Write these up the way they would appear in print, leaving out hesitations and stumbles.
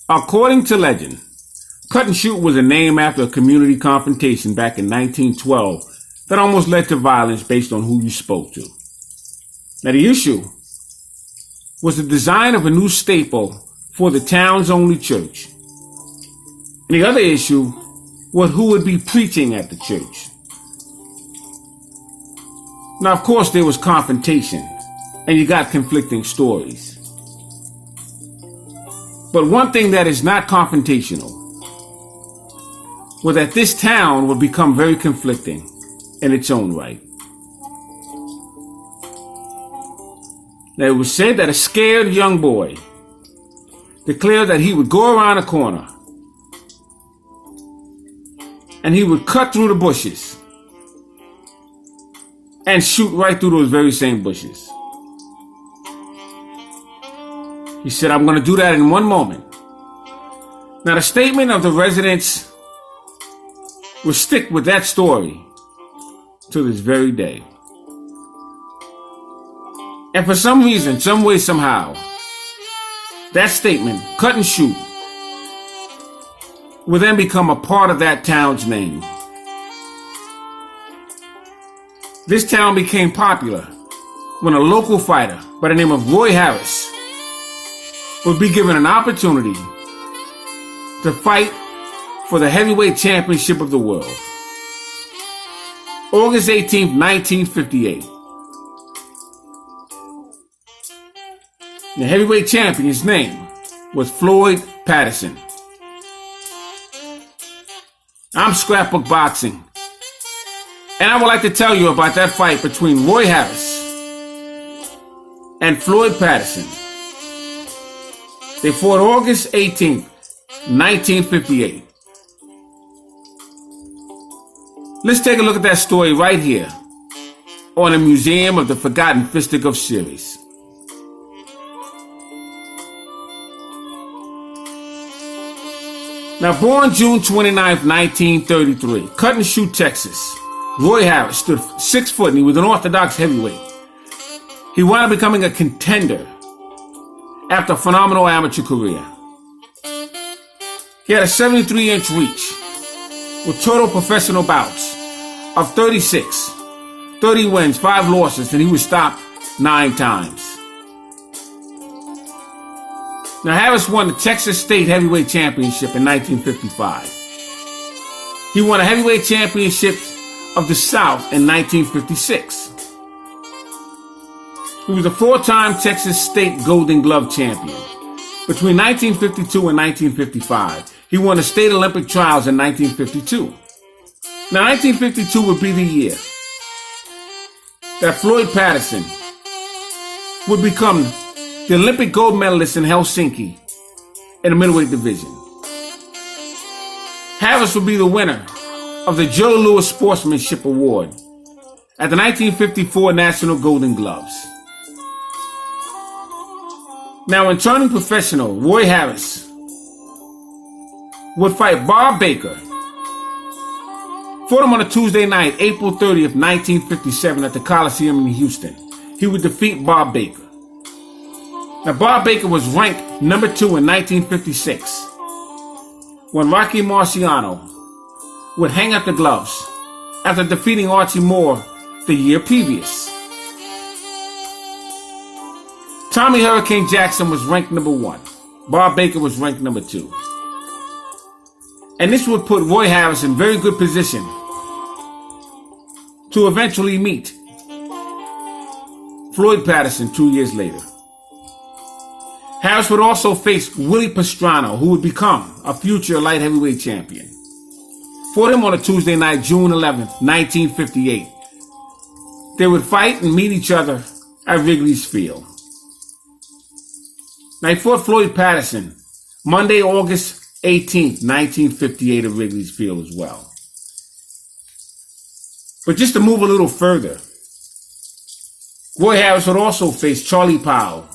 According to legend, cut and shoot was a name after a community confrontation back in 1912 that almost led to violence based on who you spoke to. Now the issue was the design of a new staple for the town's only church. And the other issue was who would be preaching at the church. Now, of course, there was confrontation, and you got conflicting stories. But one thing that is not confrontational was that this town would become very conflicting in its own right. Now, it was said that a scared young boy declared that he would go around a corner and he would cut through the bushes and shoot right through those very same bushes. He said, "I'm going to do that in one moment." Now, the statement of the residents will stick with that story to this very day. And for some reason, some way, somehow, that statement, cut and shoot, will then become a part of that town's name. This town became popular when a local fighter by the name of Roy Harris would be given an opportunity to fight for the heavyweight championship of the world. August 18th, 1958. The heavyweight champion's name was Floyd Patterson. I'm Scrapbook Boxing, and I would like to tell you about that fight between Roy Harris and Floyd Patterson. They fought August 18th, 1958. Let's take a look at that story right here on the Museum of the Forgotten Fisticuffs series. Now, born June 29th, 1933, Cut and Shoot, Texas, Roy Harris stood 6 foot and he was an orthodox heavyweight. He wound up becoming a contender after a phenomenal amateur career. He had a 73-inch reach with total professional bouts of 36, 30 wins, 5 losses, and he was stopped 9 times. Now, Harris won the Texas State Heavyweight Championship in 1955. He won a Heavyweight Championship of the South in 1956. He was a 4-time Texas State Golden Glove champion. Between 1952 and 1955, he won the State Olympic Trials in 1952. Now, 1952 would be the year that Floyd Patterson would become the Olympic gold medalist in Helsinki in the middleweight division. Harris would be the winner of the Joe Louis Sportsmanship Award at the 1954 National Golden Gloves. Now, in turning professional, Roy Harris would fight Bob Baker. Fought him on a Tuesday night, April 30th, 1957 at the Coliseum in Houston. He would defeat Bob Baker. Now, Bob Baker was ranked number 2 in 1956 when Rocky Marciano would hang up the gloves after defeating Archie Moore the year previous. Tommy Hurricane Jackson was ranked number 1. Bob Baker was ranked number 2. And this would put Roy Harris in very good position to eventually meet Floyd Patterson 2 years later. Harris would also face Willie Pastrana, who would become a future light heavyweight champion. Fought him on a Tuesday night, June 11th, 1958. They would fight and meet each other at Wrigley's Field. Now, he fought Floyd Patterson Monday, August 18th, 1958 at Wrigley's Field as well. But just to move a little further, Roy Harris would also face Charlie Powell,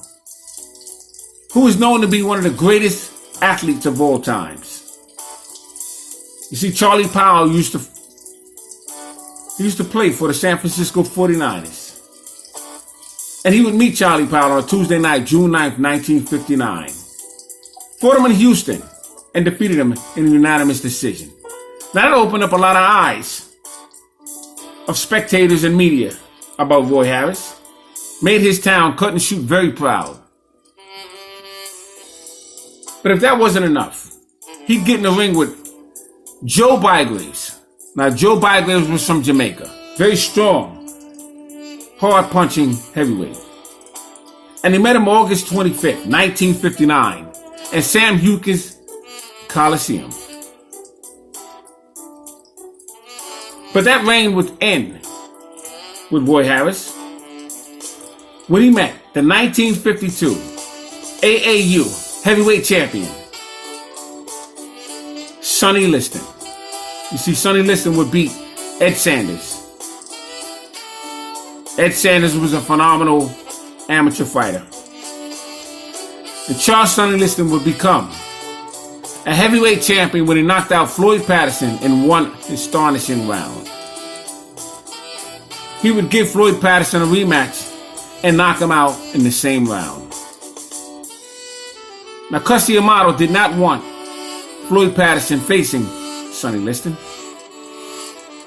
who is known to be one of the greatest athletes of all times. You see, Charlie Powell used to play for the San Francisco 49ers. And he would meet Charlie Powell on a Tuesday night, June 9th, 1959. fought him in Houston, and defeated him in a unanimous decision. Now that opened up a lot of eyes of spectators and media about Roy Harris. Made his town, cut and shoot, very proud. But if that wasn't enough, he'd get in the ring with Joe Bygraves. Now, Joe Bygraves was from Jamaica. Very strong, hard-punching heavyweight. And he met him August 25th, 1959, at Sam Houston's Coliseum. But that reign would end with Roy Harris when he met the 1952 AAU heavyweight champion, Sonny Liston. You see, Sonny Liston would beat Ed Sanders. Ed Sanders was a phenomenal amateur fighter. And Charles Sonny Liston would become a heavyweight champion when he knocked out Floyd Patterson in one astonishing round. He would give Floyd Patterson a rematch and knock him out in the same round. Now, Cus D'Amato did not want Floyd Patterson facing Sonny Liston.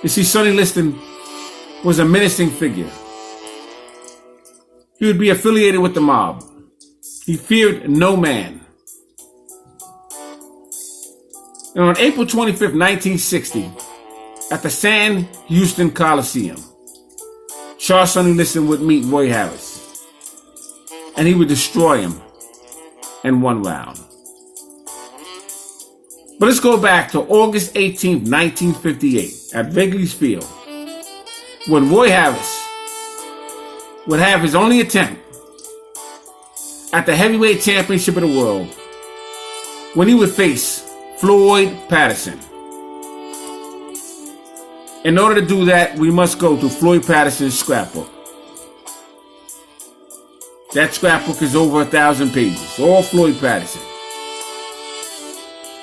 You see, Sonny Liston was a menacing figure. He would be affiliated with the mob. He feared no man. And on April 25th, 1960, at the Sam Houston Coliseum, Charles Sonny Liston would meet Roy Harris, and he would destroy him in one round. But let's go back to August 18th, 1958, at Wrigley's Field, when Roy Harris would have his only attempt at the heavyweight championship of the world, when he would face Floyd Patterson. In order to do that, we must go to Floyd Patterson's scrapbook. That scrapbook is over 1,000 pages, all Floyd Patterson.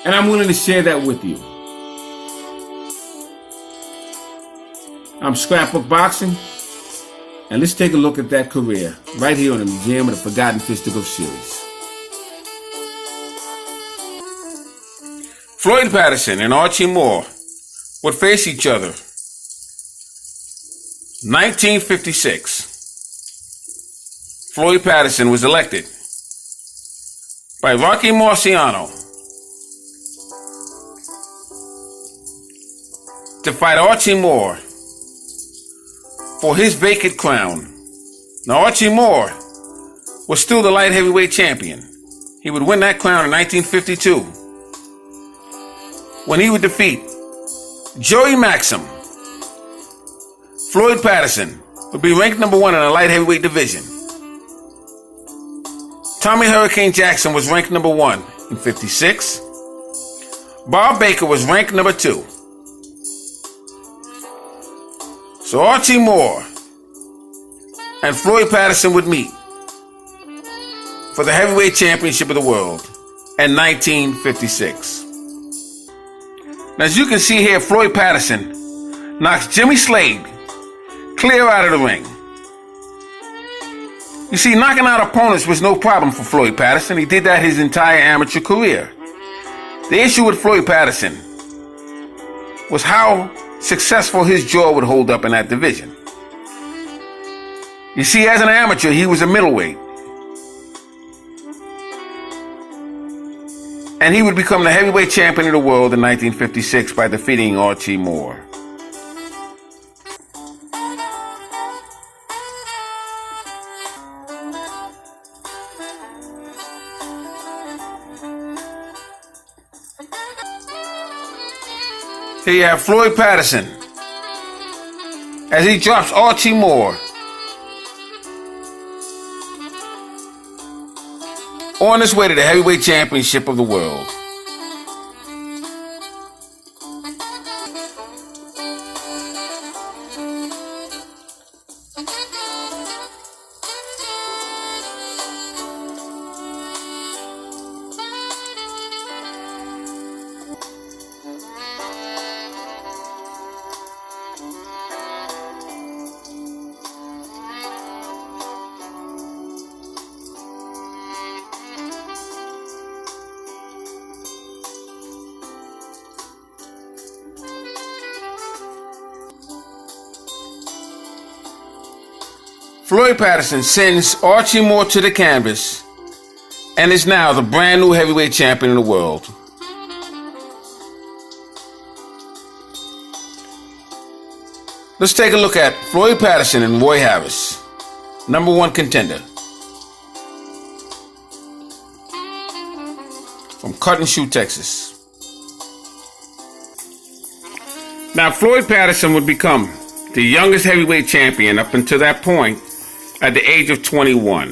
And I'm willing to share that with you. I'm Scrapbook Boxing, and let's take a look at that career right here on the Museum of the Forgotten Fisticuffs series. Floyd Patterson and Archie Moore would face each other. 1956. Floyd Patterson was elected by Rocky Marciano to fight Archie Moore for his vacant crown. Now, Archie Moore was still the light heavyweight champion. He would win that crown in 1952 when he would defeat Joey Maxim. Floyd Patterson would be ranked number 1 in the light heavyweight division. Tommy Hurricane Jackson was ranked number 1 in 56. Bob Baker was ranked number 2. So Archie Moore and Floyd Patterson would meet for the heavyweight championship of the world in 1956. Now, as you can see here, Floyd Patterson knocks Jimmy Slade clear out of the ring. You see, knocking out opponents was no problem for Floyd Patterson. He did that his entire amateur career. The issue with Floyd Patterson was how successful his jaw would hold up in that division. You see, as an amateur, he was a middleweight. And he would become the heavyweight champion of the world in 1956 by defeating Archie Moore. Here you have Floyd Patterson as he drops Archie Moore on his way to the heavyweight championship of the world. Floyd Patterson sends Archie Moore to the canvas and is now the brand new heavyweight champion of the world. Let's take a look at Floyd Patterson and Roy Harris, number one contender. From Cut and Shoot, Texas. Now, Floyd Patterson would become the youngest heavyweight champion up until that point at the age of 21.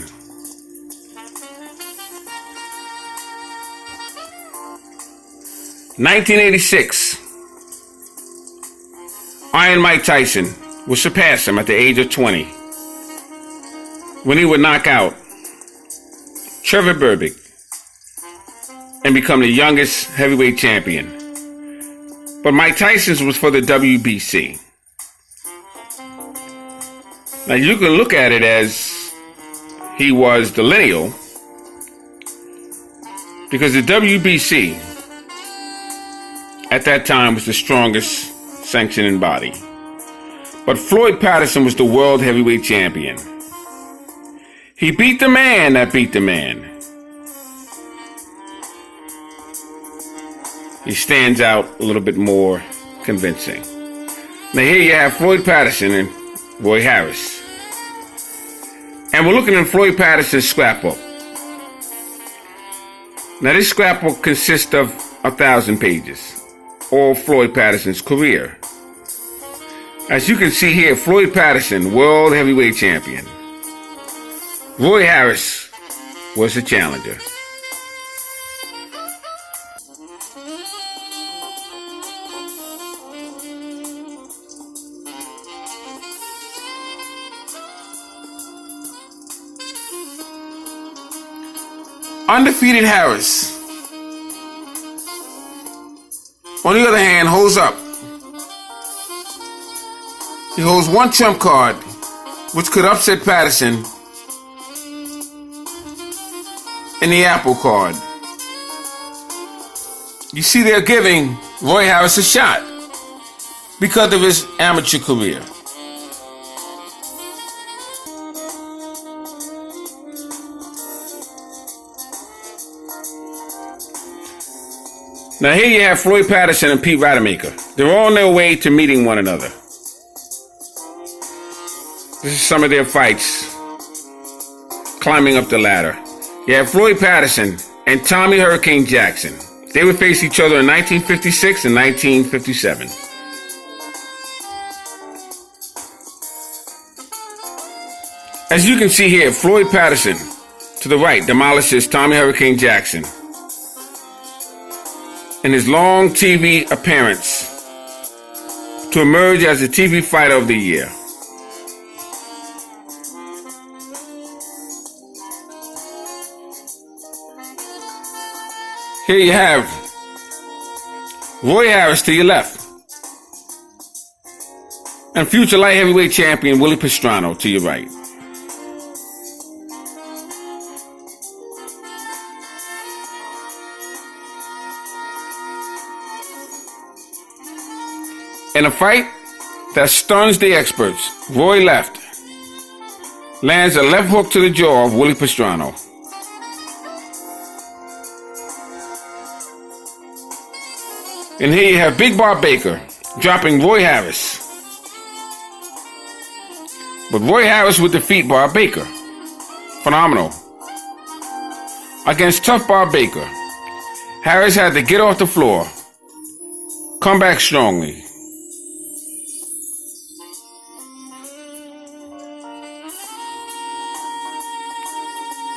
(1986), Iron Mike Tyson would surpass him at the age of 20 when he would knock out Trevor Berbick and become the youngest heavyweight champion. But Mike Tyson's was for the WBC. Now you can look at it as he was the lineal, because the WBC at that time was the strongest sanctioning body. But Floyd Patterson was the world heavyweight champion. He beat the man that beat the man. He stands out a little bit more convincing. Now here you have Floyd Patterson and Roy Harris. And we're looking at Floyd Patterson's scrapbook. Now this scrapbook consists of 1,000 pages. All Floyd Patterson's career. As you can see here, Floyd Patterson, world heavyweight champion. Roy Harris was the challenger. Undefeated Harris, on the other hand, holds up. He holds one trump card, which could upset Patterson, in the Apple card. You see, they're giving Roy Harris a shot because of his amateur career. Now here you have Floyd Patterson and Pete Rademacher. They're on their way to meeting one another. This is some of their fights, climbing up the ladder. You have Floyd Patterson and Tommy Hurricane Jackson. They would face each other in 1956 and 1957. As you can see here, Floyd Patterson, to the right, demolishes Tommy Hurricane Jackson in his long TV appearance to emerge as the TV Fighter of the Year. Here you have Roy Harris to your left and future light heavyweight champion Willie Pastrano to your right. In a fight that stuns the experts, Roy left, lands a left hook to the jaw of Willie Pastrano. And here you have Big Bob Baker dropping Roy Harris. But Roy Harris would defeat Bob Baker. Phenomenal. Against tough Bob Baker, Harris had to get off the floor, come back strongly.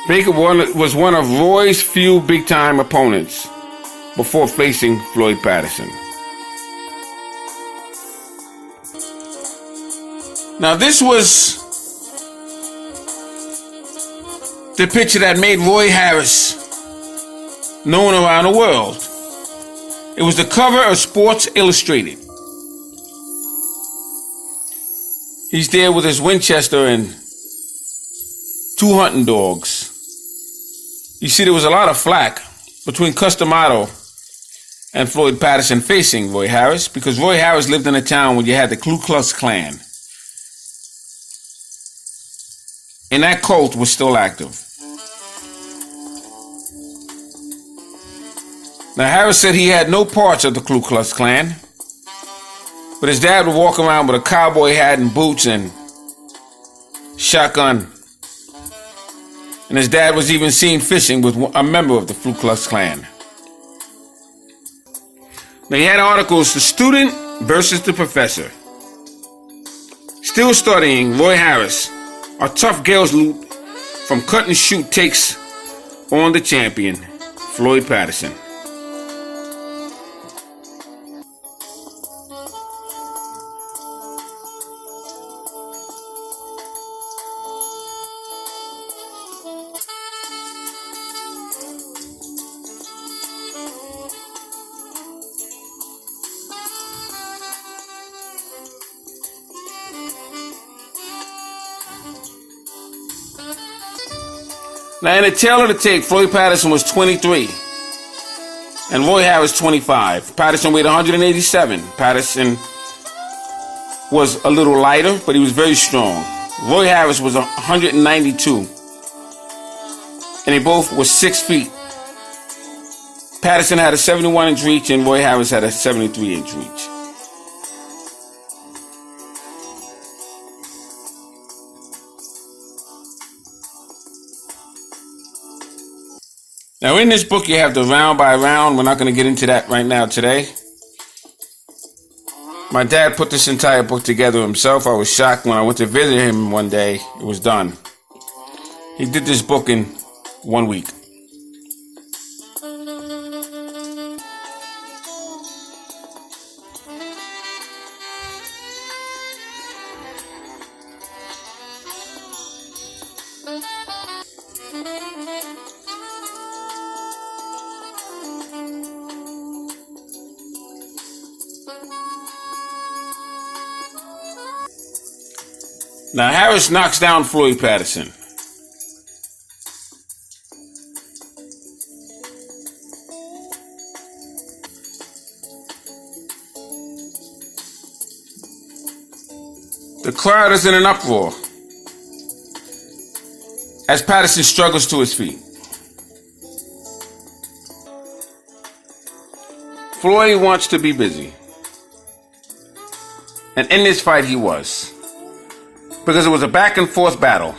Baker was one of Roy's few big-time opponents before facing Floyd Patterson. Now this was the picture that made Roy Harris known around the world. It was the cover of Sports Illustrated. He's there with his Winchester and 2 hunting dogs. You see, there was a lot of flack between Customato and Floyd Patterson facing Roy Harris, because Roy Harris lived in a town where you had the Ku Klux Klan. and that cult was still active. Now, Harris said he had no parts of the Ku Klux Klan, but his dad would walk around with a cowboy hat and boots and shotgun. And his dad was even seen fishing with a member of the Ku Klux Klan. Now, he had articles, The Student versus the Professor. Still studying, Roy Harris, a tough girls loot from cut and shoot, takes on the champion, Floyd Patterson. Now, in the tail of the tape, Floyd Patterson was 23 and Roy Harris 25. Patterson weighed 187. Patterson was a little lighter, but he was very strong. Roy Harris was 192, and they both were 6 feet. Patterson had a 71-inch reach, and Roy Harris had a 73-inch reach. Now, in this book, you have the round by round. We're not going to get into that right now today. My dad put this entire book together himself. I was shocked when I went to visit him one day. It was done. He did this book in 1 week. Now, Harris knocks down Floyd Patterson. The crowd is in an uproar as Patterson struggles to his feet. Floyd wants to be busy. And in this fight he was. Because it was a back and forth battle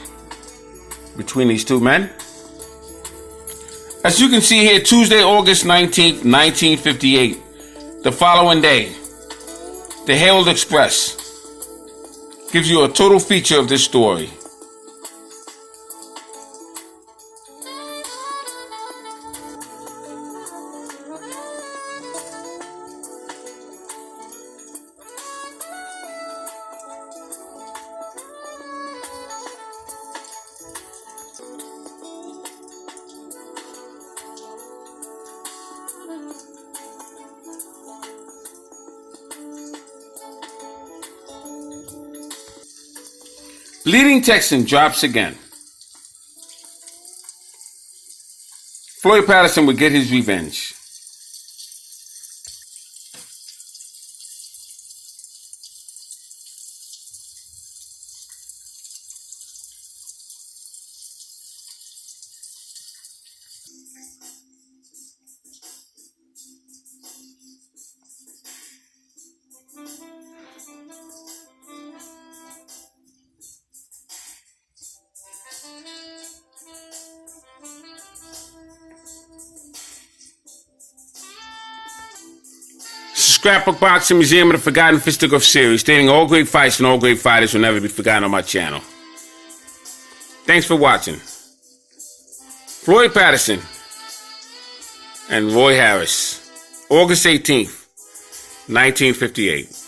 between these two men. As you can see here, Tuesday, August 19th, 1958, the following day, the Herald Express gives you a total feature of this story. Leading Texan drops again. Floyd Patterson would get his revenge. Scrapbook Boxing Museum of the Forgotten Fisticuffs series, stating all great fights and all great fighters will never be forgotten on my channel. Thanks for watching. Floyd Patterson and Roy Harris, August 18th, 1958.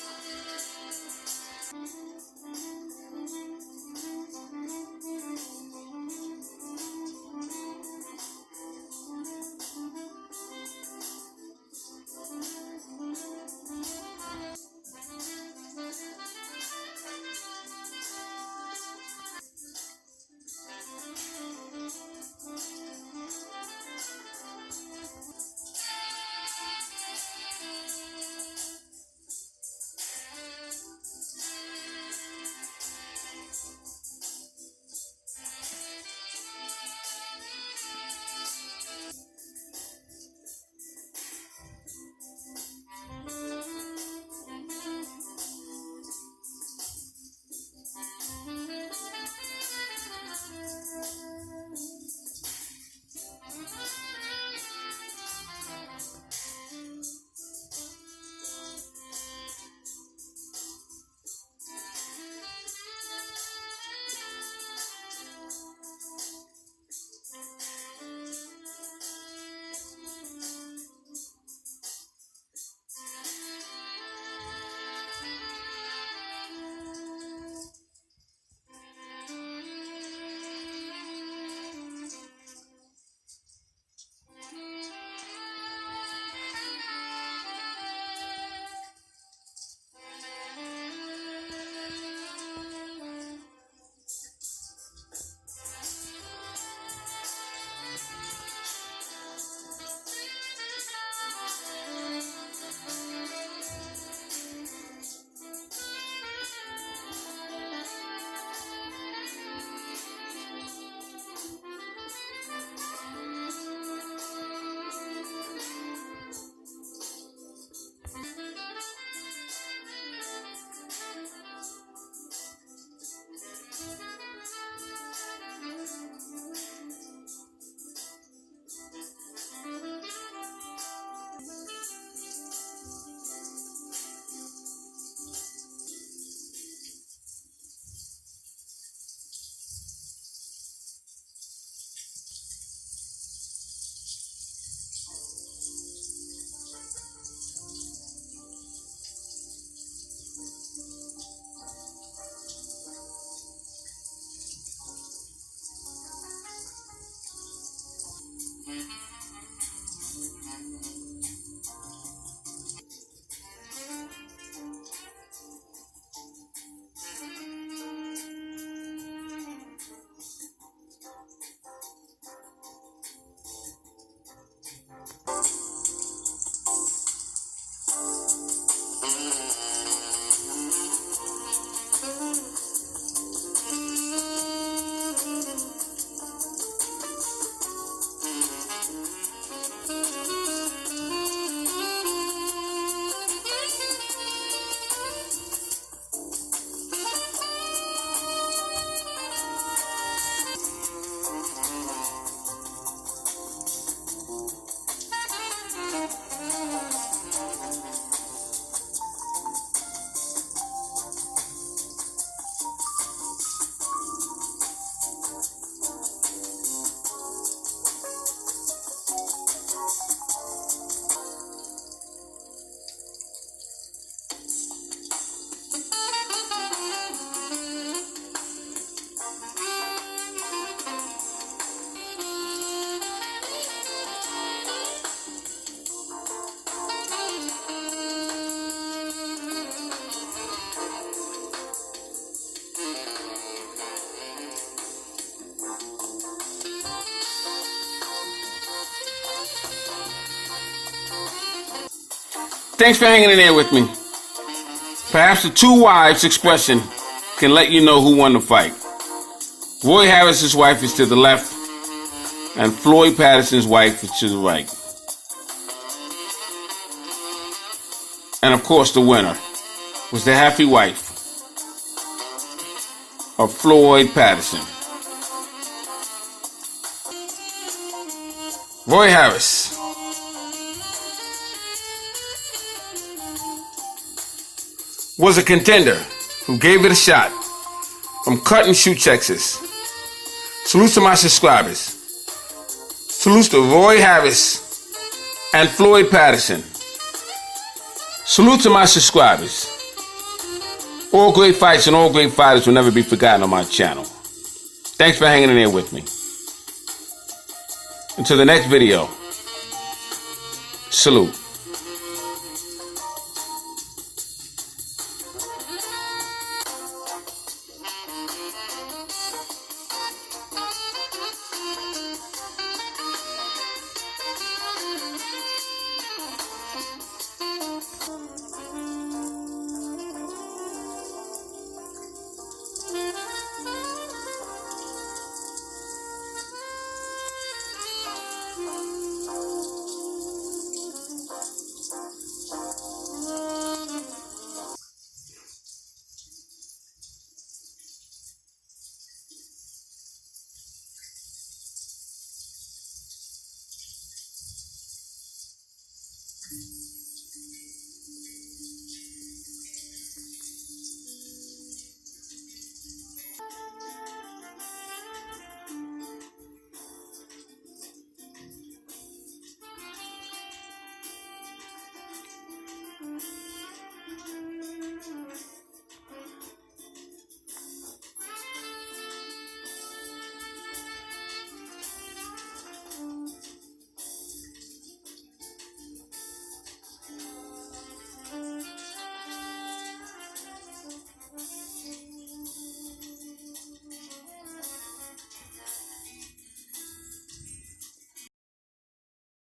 Thanks for hanging in there with me. Perhaps the two wives expression can let you know who won the fight. Roy Harris's wife is to the left, and Floyd Patterson's wife is to the right. And of course, the winner was the happy wife of Floyd Patterson. Roy Harris was a contender who gave it a shot from Cut and Shoot, Texas. Salute to my subscribers. Salute to Roy Harris and Floyd Patterson. Salute to my subscribers. All great fights and all great fighters will never be forgotten on my channel. Thanks for hanging in there with me. Until the next video, salute.